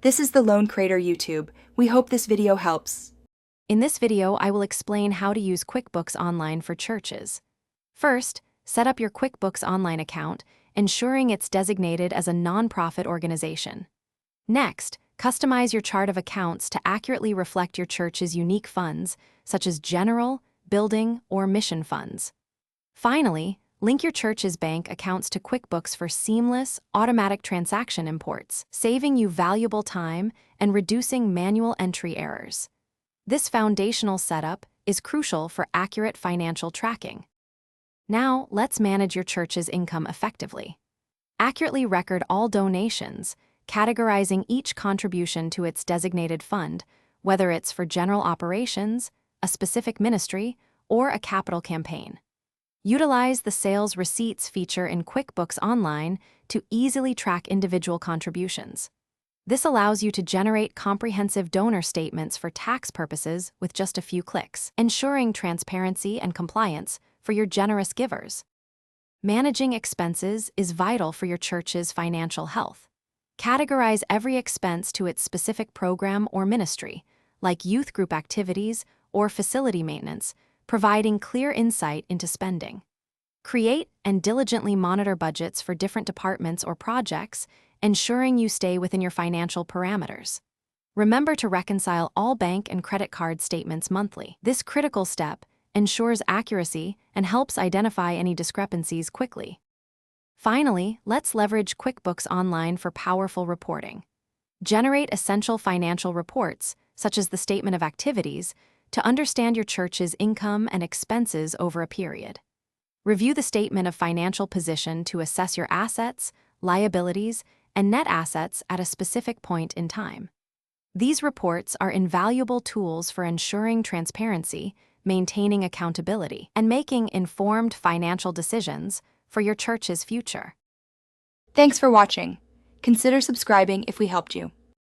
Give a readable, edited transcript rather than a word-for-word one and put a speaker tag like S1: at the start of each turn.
S1: This is the Loan Creator YouTube. We hope this video helps.
S2: In this video, I will explain how to use QuickBooks Online for churches. First, set up your QuickBooks Online account, ensuring it's designated as a nonprofit organization. Next, customize your chart of accounts to accurately reflect your church's unique funds, such as general, building, or mission funds. Finally, link your church's bank accounts to QuickBooks for seamless, automatic transaction imports, saving you valuable time and reducing manual entry errors. This foundational setup is crucial for accurate financial tracking. Now, let's manage your church's income effectively. Accurately record all donations, categorizing each contribution to its designated fund, whether it's for general operations, a specific ministry, or a capital campaign. Utilize the Sales Receipts feature in QuickBooks Online to easily track individual contributions. This allows you to generate comprehensive donor statements for tax purposes with just a few clicks, ensuring transparency and compliance for your generous givers. Managing expenses is vital for your church's financial health. Categorize every expense to its specific program or ministry, like youth group activities or facility maintenance, providing clear insight into spending. Create and diligently monitor budgets for different departments or projects, ensuring you stay within your financial parameters. Remember to reconcile all bank and credit card statements monthly. This critical step ensures accuracy and helps identify any discrepancies quickly. Finally, let's leverage QuickBooks Online for powerful reporting. Generate essential financial reports, such as the Statement of Activities, to understand your church's income and expenses over a period. Review the Statement of Financial Position to assess your assets, liabilities, and net assets at a specific point in time. These reports are invaluable tools for ensuring transparency, maintaining accountability, and making informed financial decisions for your church's future.
S1: Thanks for watching. Consider subscribing if we helped you.